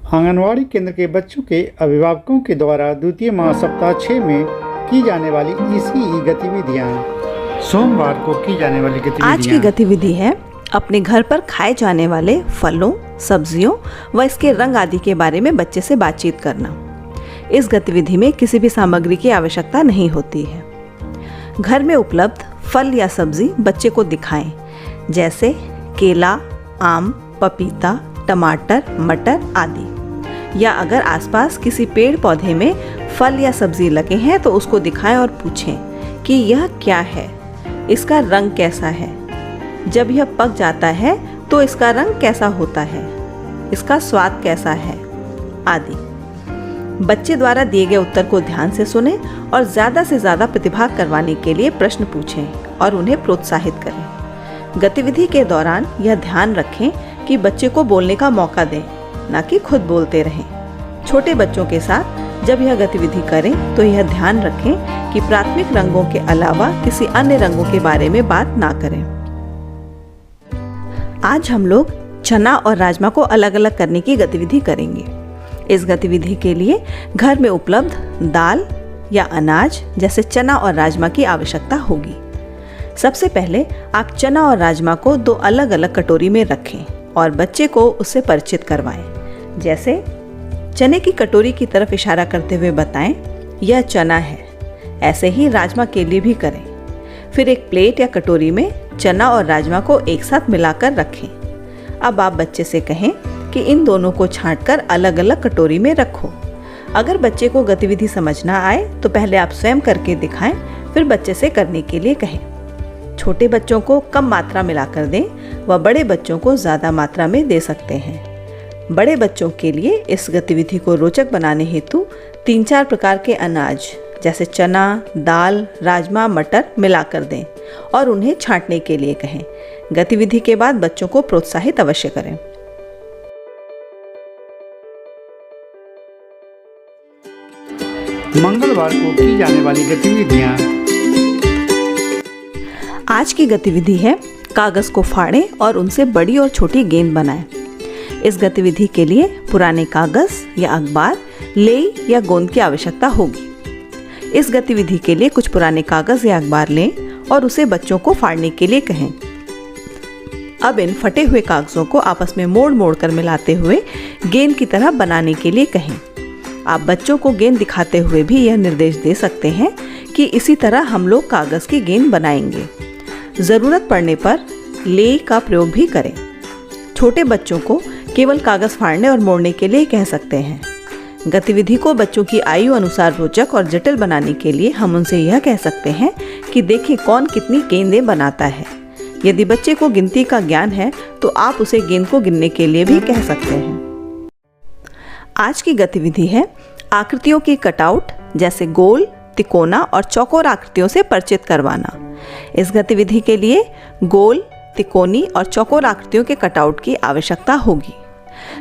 आंगनवाड़ी केंद्र के बच्चों के अभिभावकों के द्वारा द्वितीय माह सप्ताह 6 में की जाने वाली ECE गतिविधियाँ। सोमवार को की जाने वाली गतिविधियाँ। आज की गतिविधि है अपने घर पर खाए जाने वाले फलों, सब्जियों व इसके रंग आदि के बारे में बच्चे से बातचीत करना। इस गतिविधि में किसी भी सामग्री की आवश्यकता नहीं होती है। घर में उपलब्ध फल या सब्जी बच्चे को दिखाएं, जैसे केला, आम, पपीता, टमाटर, मटर आदि। या अगर आसपास किसी पेड़ पौधे में फल या सब्जी लगे हैं तो उसको दिखाएं और पूछें कि यह क्या है, इसका रंग कैसा है, जब यह पक जाता है तो इसका रंग कैसा होता है, इसका स्वाद कैसा है आदि। बच्चे द्वारा दिए गए उत्तर को ध्यान से सुनें और ज़्यादा से ज़्यादा प्रतिभाग करवाने के लिए प्रश्न पूछें और उन्हें प्रोत्साहित करें। गतिविधि के दौरान यह ध्यान रखें कि बच्चे को बोलने का मौका दें, न कि खुद बोलते रहें। छोटे बच्चों के साथ जब यह गतिविधि करें तो यह ध्यान रखें कि प्राथमिक रंगों के अलावा किसी अन्य रंगों के बारे में बात ना करें। आज हम लोग चना और राजमा को अलग अलग करने की गतिविधि करेंगे। इस गतिविधि के लिए घर में उपलब्ध दाल या अनाज जैसे चना और राजमा की आवश्यकता होगी। सबसे पहले आप चना और राजमा को 2 अलग अलग कटोरी में रखें और बच्चे को उससे परिचित करवाएं। जैसे चने की कटोरी की तरफ इशारा करते हुए बताएं, यह चना है। ऐसे ही राजमा के लिए भी करें। फिर एक प्लेट या कटोरी में चना और राजमा को एक साथ मिलाकर रखें। अब आप बच्चे से कहें कि इन दोनों को छांटकर अलग अलग कटोरी में रखो। अगर बच्चे को गतिविधि समझ ना आए तो पहले आप स्वयं करके दिखाएं, फिर बच्चे से करने के लिए कहें। छोटे बच्चों को कम मात्रा मिलाकर दें व बड़े बच्चों को ज़्यादा मात्रा में दे सकते हैं। बड़े बच्चों के लिए इस गतिविधि को रोचक बनाने हेतु 3-4 प्रकार के अनाज जैसे चना, दाल, राजमा, मटर मिलाकर दें और उन्हें छांटने के लिए कहें। गतिविधि के बाद बच्चों को प्रोत्साहित अवश्य करें। मंगलवार को की जाने वाली गतिविधियाँ। आज की गतिविधि है कागज को फाड़ें और उनसे बड़ी और छोटी गेंद बनाएं। इस गतिविधि के लिए पुराने कागज या अखबार, लेई या गोंद की आवश्यकता होगी। इस गतिविधि के लिए कुछ पुराने कागज या अखबार लें और उसे बच्चों को फाड़ने के लिए कहें। अब इन फटे हुए कागजों को आपस में मोड़ मोड़ कर मिलाते हुए गेंद की तरह बनाने के लिए कहें। आप बच्चों को गेंद दिखाते हुए भी यह निर्देश दे सकते हैं कि इसी तरह हम लोग कागज की गेंद बनाएंगे। ज़रूरत पड़ने पर लेई का प्रयोग भी करें। छोटे बच्चों को केवल कागज फाड़ने और मोड़ने के लिए कह सकते हैं। गतिविधि को बच्चों की आयु अनुसार रोचक और जटिल बनाने के लिए हम उनसे यह कह सकते हैं कि देखें कौन कितनी गेंदें बनाता है। यदि बच्चे को गिनती का ज्ञान है तो आप उसे गेंद को गिनने के लिए भी कह सकते हैं। आज की गतिविधि है आकृतियों की कटआउट जैसे गोल, तिकोना और चौकोर आकृतियों से परिचित करवाना। इस गतिविधि के लिए गोल, तिकोनी और चौकोर आकृतियों के कटआउट की आवश्यकता होगी।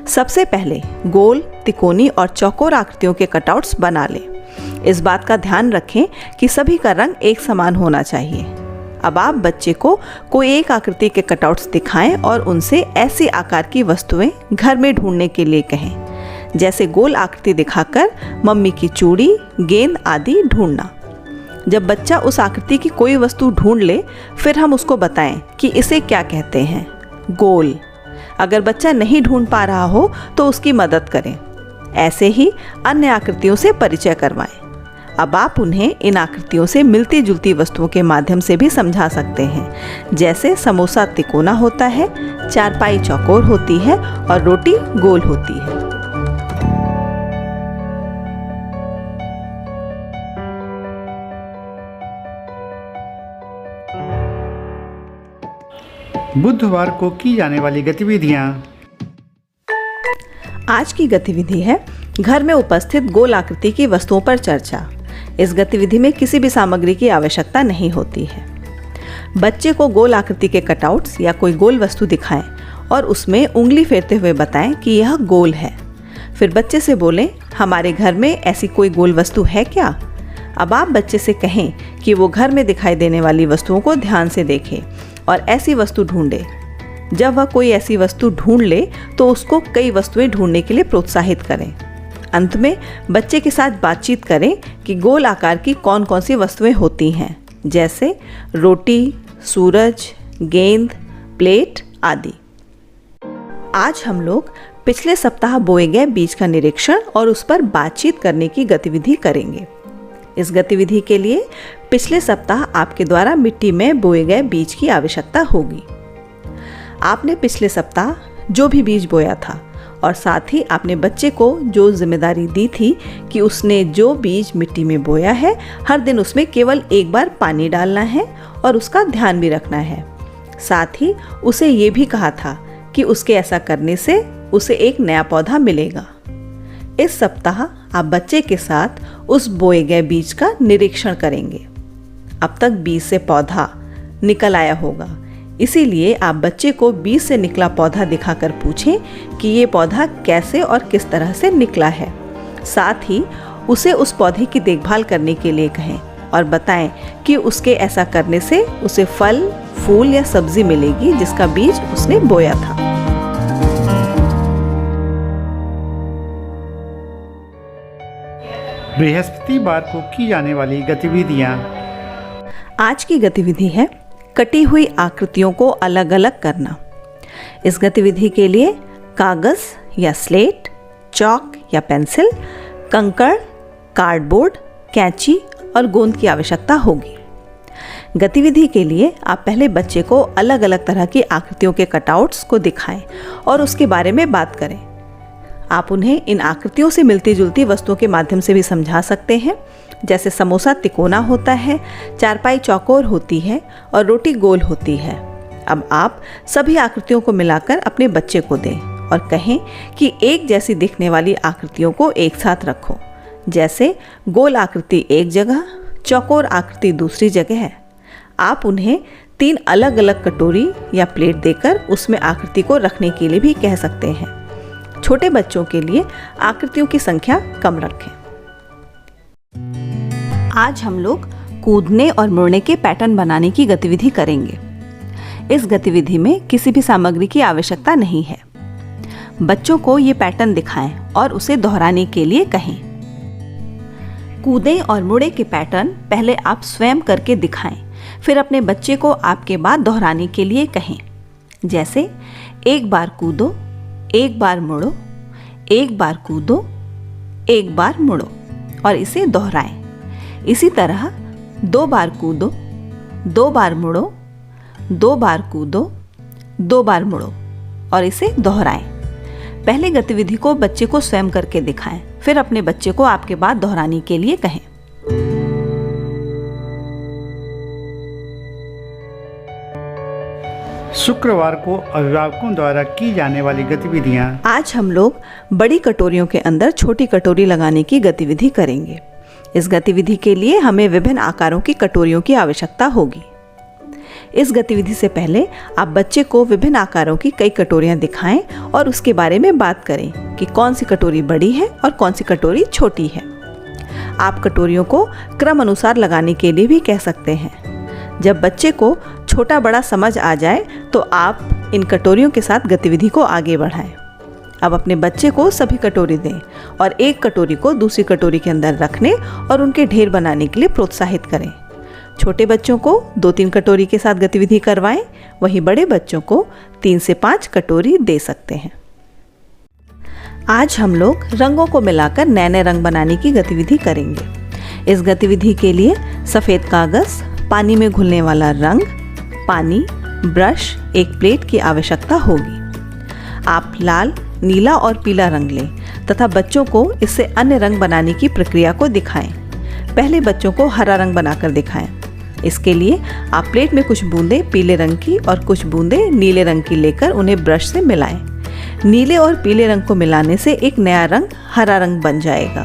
सबसे पहले गोल, तिकोनी और चौकोर आकृतियों के कटआउट्स बना लें। इस बात का ध्यान रखें कि सभी का रंग एक समान होना चाहिए। अब आप बच्चे को कोई एक आकृति के कटआउट्स दिखाएं और उनसे ऐसे आकार की वस्तुएं घर में ढूंढने के लिए कहें। जैसे गोल आकृति दिखाकर मम्मी की चूड़ी, गेंद आदि ढूंढना। जब बच्चा उस आकृति की कोई वस्तु ढूंढ ले फिर हम उसको बताएं कि इसे क्या कहते हैं, गोल। अगर बच्चा नहीं ढूंढ पा रहा हो तो उसकी मदद करें। ऐसे ही अन्य आकृतियों से परिचय करवाएं। अब आप उन्हें इन आकृतियों से मिलती जुलती वस्तुओं के माध्यम से भी समझा सकते हैं। जैसे समोसा तिकोना होता है, चारपाई चौकोर होती है और रोटी गोल होती है। बुधवार को की जाने वाली गतिविधियाँ। आज की गतिविधि है घर में उपस्थित गोल आकृति की वस्तुओं पर चर्चा। इस गतिविधि में किसी भी सामग्री की आवश्यकता नहीं होती है। बच्चे को गोल आकृति के कटआउट्स या कोई गोल वस्तु दिखाएं और उसमें उंगली फेरते हुए बताएं कि यह गोल है। फिर बच्चे से बोलें, हमारे घर में ऐसी कोई गोल वस्तु है क्या? अब आप बच्चे से कहें कि वो घर में दिखाई देने वाली वस्तुओं को ध्यान से देखे और ऐसी वस्तु ढूंढे। जब वह कोई ऐसी वस्तु ढूंढ ले तो उसको कई वस्तुएं ढूंढने के लिए प्रोत्साहित करें। अंत में बच्चे के साथ बातचीत करें कि गोल आकार की कौन कौन सी वस्तुएं होती हैं, जैसे रोटी, सूरज, गेंद, प्लेट आदि। आज हम लोग पिछले सप्ताह बोए गए बीज का निरीक्षण और उस पर बातचीत करने की गतिविधि करेंगे। इस गतिविधि के लिए पिछले सप्ताह आपके द्वारा मिट्टी में बोए गए बीज की आवश्यकता होगी। आपने पिछले सप्ताह जो भी बीज बोया था और साथ ही आपने बच्चे को जो जिम्मेदारी दी थी कि उसने जो बीज मिट्टी में बोया है हर दिन उसमें केवल एक बार पानी डालना है और उसका ध्यान भी रखना है। साथ ही उसे ये भी कहा था कि उसके ऐसा करने से उसे एक नया पौधा मिलेगा। इस सप्ताह आप बच्चे के साथ उस बोए गए बीज का निरीक्षण करेंगे। अब तक बीज से पौधा निकल आया होगा, इसीलिए आप बच्चे को बीज से निकला पौधा दिखाकर पूछें कि ये पौधा कैसे और किस तरह से निकला है। साथ ही उसे उस पौधे की देखभाल करने के लिए कहें और बताएं कि उसके ऐसा करने से उसे फल, फूल या सब्जी मिलेगी जिसका बीज उसने बोया था। बृहस्पतिवार को की जाने वाली गतिविधियाँ। आज की गतिविधि है कटी हुई आकृतियों को अलग अलग करना। इस गतिविधि के लिए कागज या स्लेट, चॉक या पेंसिल, कंकड़, कार्डबोर्ड, कैंची और गोंद की आवश्यकता होगी। गतिविधि के लिए आप पहले बच्चे को अलग अलग तरह की आकृतियों के कटआउट्स को दिखाएं और उसके बारे में बात करें। आप उन्हें इन आकृतियों से मिलती जुलती वस्तुओं के माध्यम से भी समझा सकते हैं, जैसे समोसा तिकोना होता है, चारपाई चौकोर होती है और रोटी गोल होती है। अब आप सभी आकृतियों को मिलाकर अपने बच्चे को दें और कहें कि एक जैसी दिखने वाली आकृतियों को एक साथ रखो, जैसे गोल आकृति एक जगह, चौकोर आकृति दूसरी जगह है। आप उन्हें 3 अलग अलग कटोरी या प्लेट देकर उसमें आकृति को रखने के लिए भी कह सकते हैं। छोटे बच्चों के लिए आकृतियों की संख्या कम रखें। आज हम लोग कूदने और मुड़ने के पैटर्न बनाने की गतिविधि करेंगे। इस गतिविधि में किसी भी सामग्री की आवश्यकता नहीं है। बच्चों को ये पैटर्न दिखाएं और उसे दोहराने के लिए कहें। कूदें और मुड़े के पैटर्न पहले आप स्वयं करके दिखाएं, फिर अपने बच्चे को आपके बाद दोहराने के लिए कहें, जैसे एक बार कूदो, एक बार मुड़ो, एक बार कूदो, एक बार मुड़ो और इसे दोहराएं। इसी तरह 2 बार कूदो, 2 बार मुड़ो, 2 बार कूदो, 2 बार मुड़ो और इसे दोहराएं। पहले गतिविधि को बच्चे को स्वयं करके दिखाएं, फिर अपने बच्चे को आपके बाद दोहराने के लिए कहें। शुक्रवार को अभिभावकों द्वारा की जाने वाली गतिविधियाँ। आज हम लोग बड़ी कटोरियों के अंदर छोटी कटोरी लगाने की गतिविधि करेंगे। इस गतिविधि के लिए हमें विभिन्न आकारों की कटोरियों की आवश्यकता होगी। इस गतिविधि से पहले आप बच्चे को विभिन्न आकारों की कई कटोरियां दिखाएं और उसके बारे में बात करें कि कौन सी कटोरी बड़ी है और कौन सी कटोरी छोटी है। आप कटोरियों को क्रम अनुसार लगाने के लिए भी कह सकते हैं। जब बच्चे को छोटा बड़ा समझ आ जाए तो आप इन कटोरियों के साथ गतिविधि को आगे बढ़ाएं। अब अपने बच्चे को सभी कटोरी दें और एक कटोरी को दूसरी कटोरी के अंदर रखने और उनके ढेर बनाने के लिए प्रोत्साहित करें। छोटे बच्चों को 2-3 कटोरी के साथ गतिविधि करवाएं, वहीं बड़े बच्चों को 3 से 5 कटोरी दे सकते हैं। आज हम लोग रंगों को मिलाकर नए नए रंग बनाने की गतिविधि करेंगे। इस गतिविधि के लिए सफ़ेद कागज़, पानी में घुलने वाला रंग, पानी, ब्रश, एक प्लेट की आवश्यकता होगी। आप लाल, नीला और पीला रंग लें तथा बच्चों को इससे अन्य रंग बनाने की प्रक्रिया को दिखाएं। पहले बच्चों को हरा रंग बनाकर दिखाएं। इसके लिए आप प्लेट में कुछ बूंदें पीले रंग की और कुछ बूंदें नीले रंग की लेकर उन्हें ब्रश से मिलाएं। नीले और पीले रंग को मिलाने से एक नया रंग हरा रंग बन जाएगा।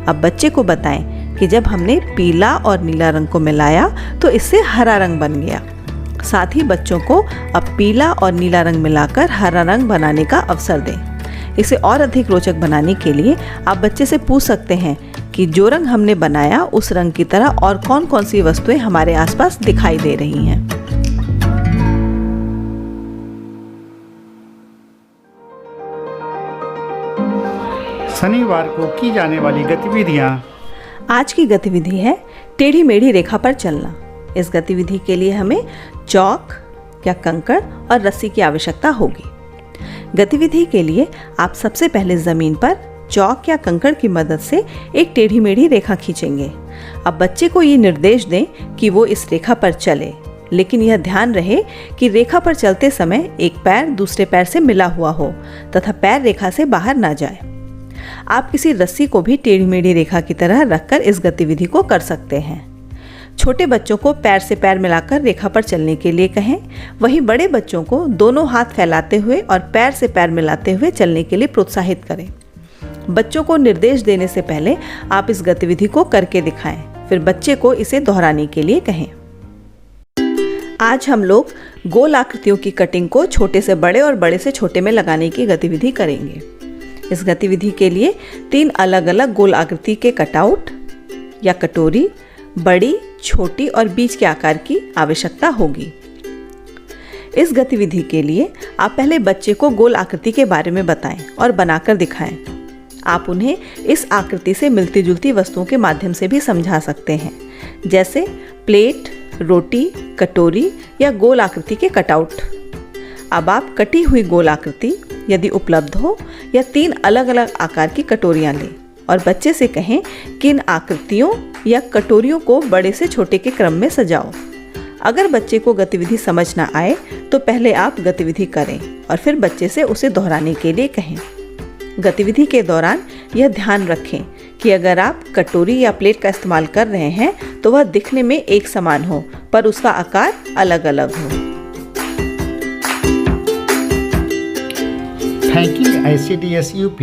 अब बच्चे को बताएं कि जब हमने पीला और नीला रंग को मिलाया तो इससे हरा रंग बन गया। साथ ही बच्चों को अब पीला और नीला रंग मिलाकर हरा रंग बनाने का अवसर दें। इसे और अधिक रोचक बनाने के लिए आप बच्चे से पूछ सकते हैं कि जो रंग हमने बनाया उस रंग की तरह और कौन कौन सी वस्तुएं हमारे आसपास दिखाई दे रही हैं। शनिवार को की जाने वाली गतिविधियाँ। आज की गतिविधि है टेढ़ी मेढ़ी रेखा पर चलना। इस गतिविधि के लिए हमें चौक या कंकड़ और रस्सी की आवश्यकता होगी। गतिविधि के लिए आप सबसे पहले ज़मीन पर चौक या कंकड़ की मदद से एक टेढ़ी मेढ़ी रेखा खींचेंगे। अब बच्चे को ये निर्देश दें कि वो इस रेखा पर चले, लेकिन यह ध्यान रहे कि रेखा पर चलते समय एक पैर दूसरे पैर से मिला हुआ हो तथा पैर रेखा से बाहर ना जाए। आप किसी रस्सी को भी टेढ़ी मेढ़ी रेखा की तरह रखकर इस गतिविधि को कर सकते हैं। छोटे बच्चों को पैर से पैर मिलाकर रेखा पर चलने के लिए कहें, वहीं बड़े बच्चों को दोनों हाथ फैलाते हुए और पैर से पैर मिलाते हुए चलने के लिए प्रोत्साहित करें। बच्चों को निर्देश देने से पहले आप इस गतिविधि को करके दिखाएं, फिर बच्चे को इसे दोहराने के लिए कहें। आज हम लोग गोल आकृतियों की कटिंग को छोटे से बड़े और बड़े से छोटे में लगाने की गतिविधि करेंगे। इस गतिविधि के लिए 3 अलग अलग गोल आकृति के कटआउट या कटोरी, बड़ी, छोटी और बीच के आकार की आवश्यकता होगी। इस गतिविधि के लिए आप पहले बच्चे को गोल आकृति के बारे में बताएं और बनाकर दिखाएं। आप उन्हें इस आकृति से मिलती जुलती वस्तुओं के माध्यम से भी समझा सकते हैं, जैसे प्लेट, रोटी, कटोरी या गोल आकृति के कटआउट। अब आप कटी हुई गोल आकृति यदि उपलब्ध हो या 3 अलग अलग आकार की कटोरियां लें और बच्चे से कहें कि इन आकृतियों या कटोरियों को बड़े से छोटे के क्रम में सजाओ। अगर बच्चे को गतिविधि समझ ना आए तो पहले आप गतिविधि करें और फिर बच्चे से उसे दोहराने के लिए कहें। गतिविधि के दौरान यह ध्यान रखें कि अगर आप कटोरी या प्लेट का इस्तेमाल कर रहे हैं तो वह दिखने में एक समान हो पर उसका आकार अलग अलग हो। Thanking ICDS UP